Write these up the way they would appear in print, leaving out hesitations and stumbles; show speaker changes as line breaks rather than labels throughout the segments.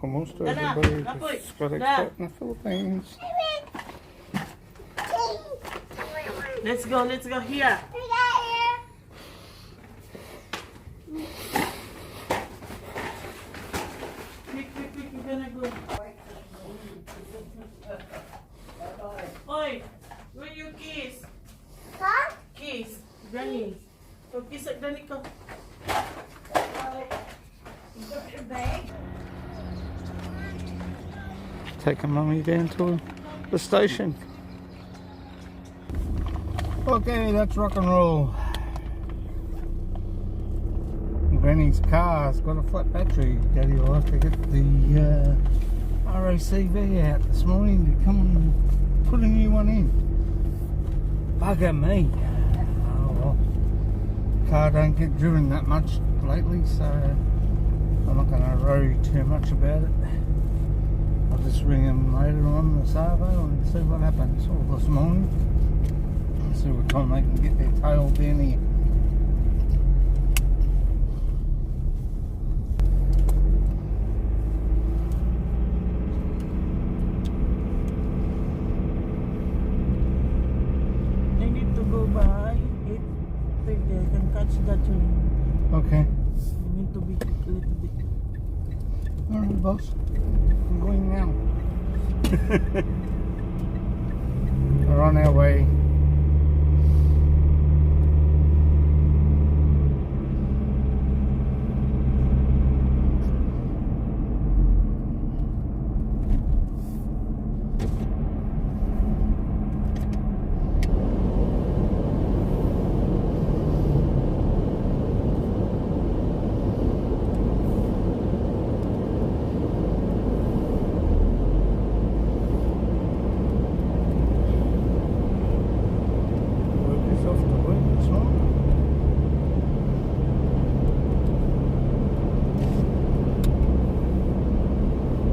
Kumusta everybody, it's Scott Expat in the Philippines.
Let's go here. Quick, we're gonna go. Oi, where your keys?
Huh?
Keys, Granny. So kiss at Granny ko.
Your bag?
Taking mummy down to the station. Okay, that's rock and roll. Granny's car's got a flat battery. Daddy will have to get the RACV out this morning to come and put a new one in. Bugger me. Oh well. Car don't get driven that much lately, so I'm not going to worry too much about it. I'll just ring him later on the Savo and see what happens. Or this morning. See what time they can get their tail down here.
They need to go by 8:30. I can catch that train.
Okay.
You need to be quick a little bit.
Alright, boss. I'm going now. We're on our way.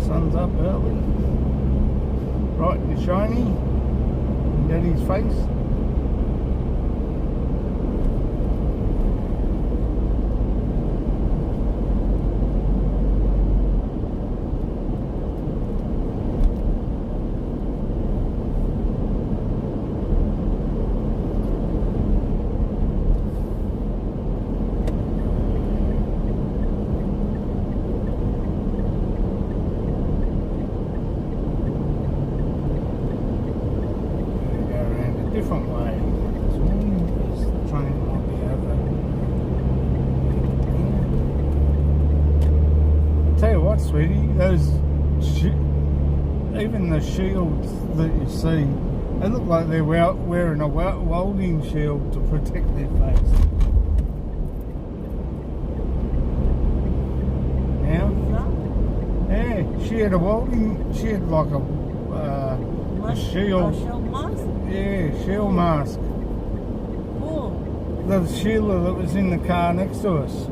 Sun's up early, bright and shiny in Daddy's face. Different way. So this train might be over. Yeah. Tell you what, sweetie, those even the shields that you see, they look like they're wearing a welding shield to protect their face. Now, yeah, she had a welding. She had like a shield.
Mask?
Yeah, shield mask.
Oh.
The Sheila that was in the car next to us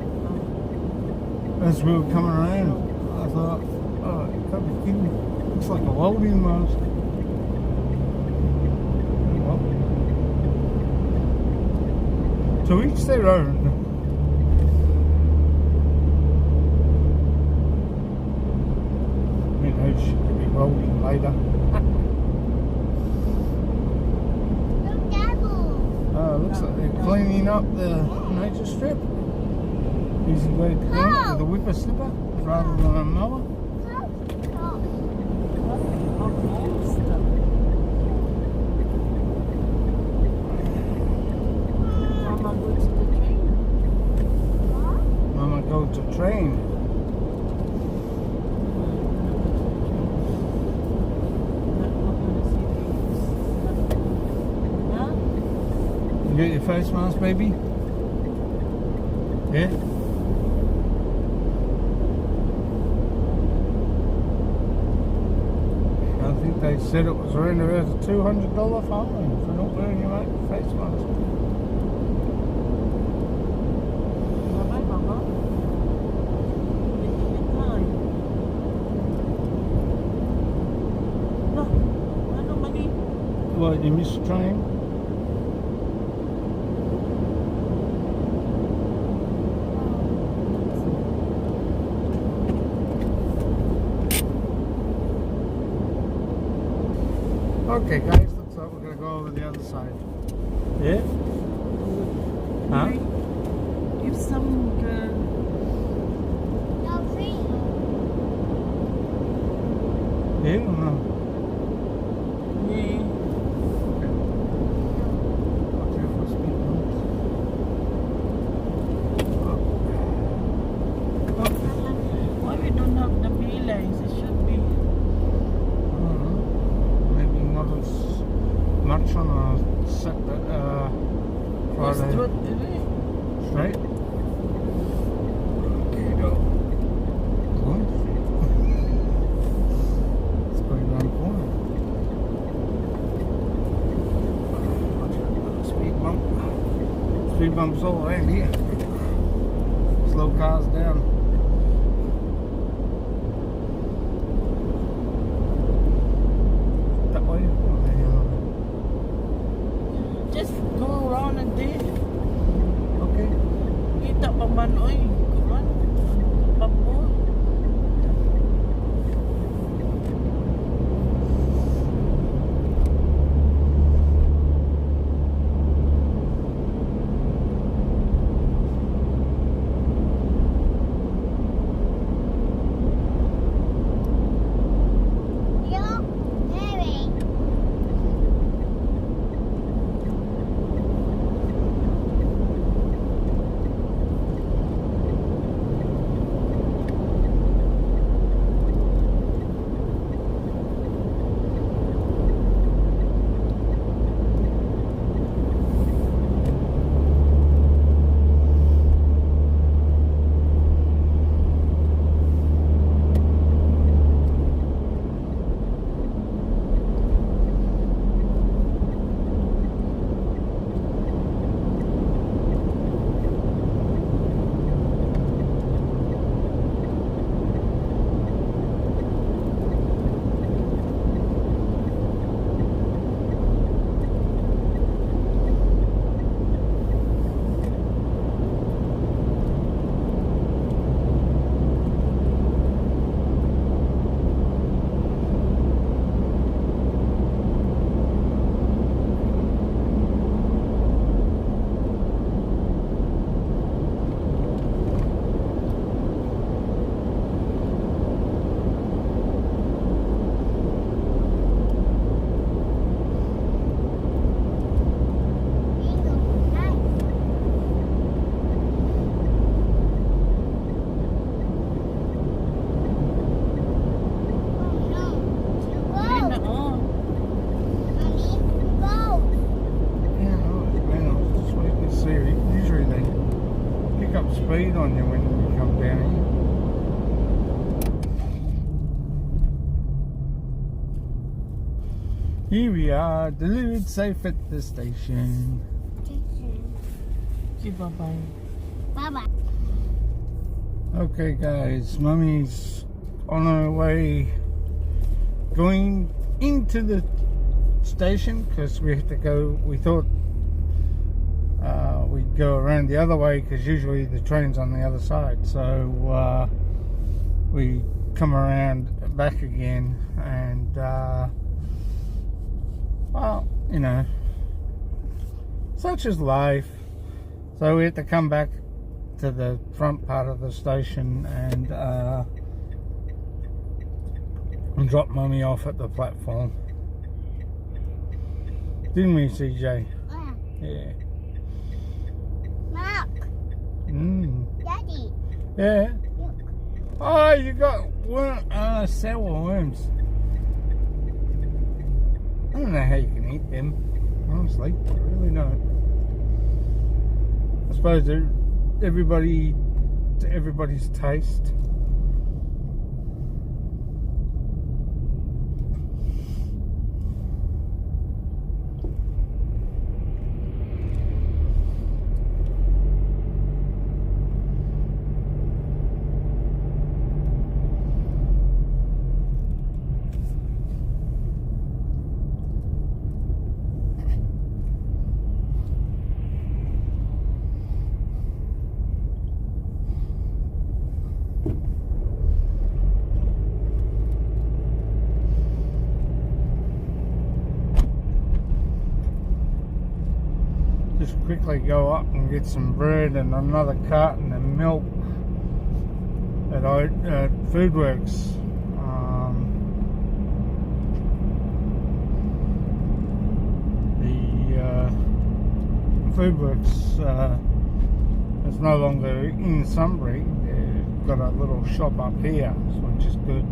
as we were coming around. I thought, oh, you can't be kidding me. Looks like a welding mask. Well, to each their own. You know, she could be welding later. Looks like they're cleaning up the nature strip. Using the with a whipper snipper rather than a mower. Mama go to train. You got your face mask, baby? Yeah? I think they said it was around about a $200 fine for not wearing your face mask. What, you missed the train? Okay, guys, looks like we're gonna go over the other side. Yeah? Huh?
If some girl
No, free.
Yeah or no?
yeah,
Watch out for speed bumps.
why we don't have the relays? It should be.
I don't know. Maybe not as much on a set that Friday.
Straight,
Straight? Okay, go. Good. It's going around the corner. Watch out for the speed bump. Speed bumps all around here. Slow cars down. That way? Or the other way?
just go around and there.
Okay.
Kita pa man, oy. Kuman. Papo.
Yo, Mary.
Ayun na, oh.
Yeah, no, man, I was just waiting to see. Usually they pick up speed on you when you come down here. Here we are, delivered safe at the station.
Si babay.
Bye-bye.
Okay, guys, Mummy's on her way going into the station because we have to go. We thought we'd go around the other way because usually the train's on the other side. So we come around back again, and well, you know, such is life. So we had to come back to the front part of the station and drop Mummy off at the platform. Didn't we, CJ? Yeah.
Mark, Daddy,
Yeah.
look.
Oh, you got sour worms. I don't know how you can eat them. Honestly, I really don't. I suppose everybody's taste. just quickly go up and get some bread and another carton of milk at Foodworks. Foodworks is no longer in Sunbury. They've got a little shop up here, which is good.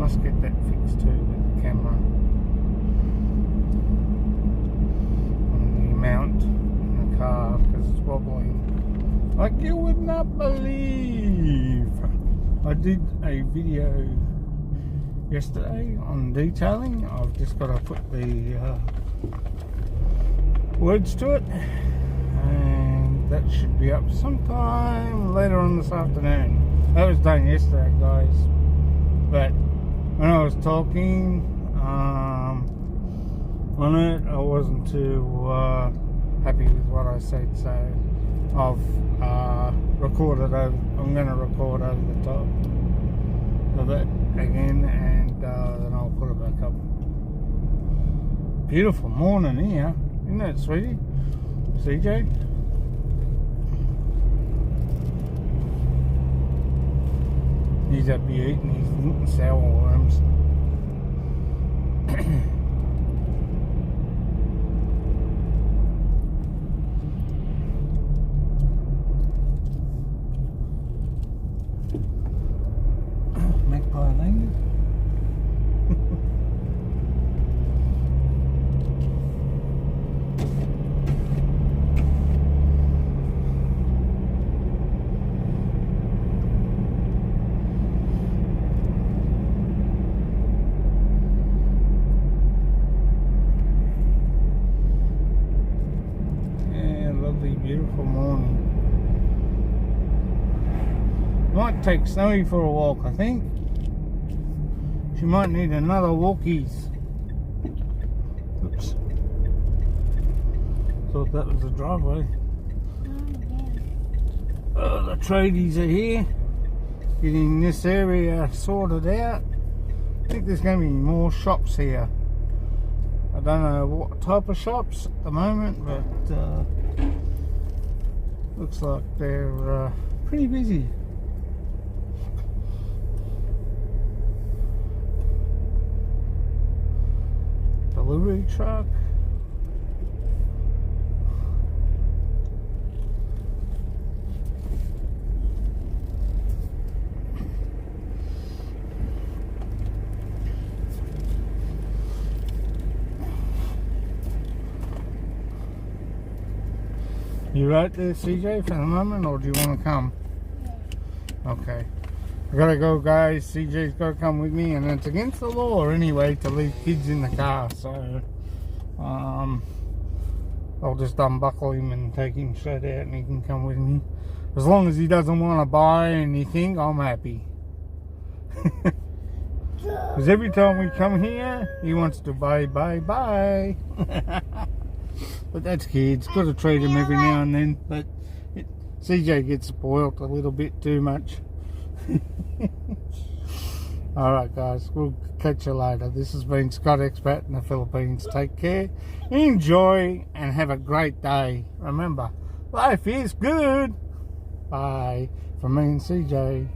Let's get that fixed too with the camera. And the mount in the car, because it's wobbling like you would not believe. I did a video yesterday on detailing. I've just got to put the words to it, and that should be up sometime later on this afternoon. That was done yesterday, guys, but when I was talking on it, I wasn't too happy with what I said, so I've recorded over. I'm going to record over the top of it again, and then I'll put it back up. Beautiful morning here, isn't it, sweetie? CJ? He's up here eating his sour worms. Magpie Lane. Beautiful morning. Might take Snowy for a walk, I think. She might need another walkies. Oops. Thought that was the driveway. Oh, the tradies are here, getting this area sorted out. I think there's going to be more shops here. I don't know what type of shops at the moment, but looks like they're pretty busy. Delivery truck. You right there, CJ, for the moment, or do you want to come? Yeah. Okay. I gotta go, guys. CJ's gotta come with me, and it's against the law anyway to leave kids in the car, so I'll just unbuckle him and take him straight out, and he can come with me. As long as he doesn't want to buy anything, I'm happy. Because every time we come here, he wants to buy. But that's kids, got to treat them every now and then. But CJ gets spoiled a little bit too much. Alright guys, we'll catch you later. This has been Scott Expat in the Philippines. Take care, enjoy, and have a great day. Remember, life is good. Bye from me and CJ.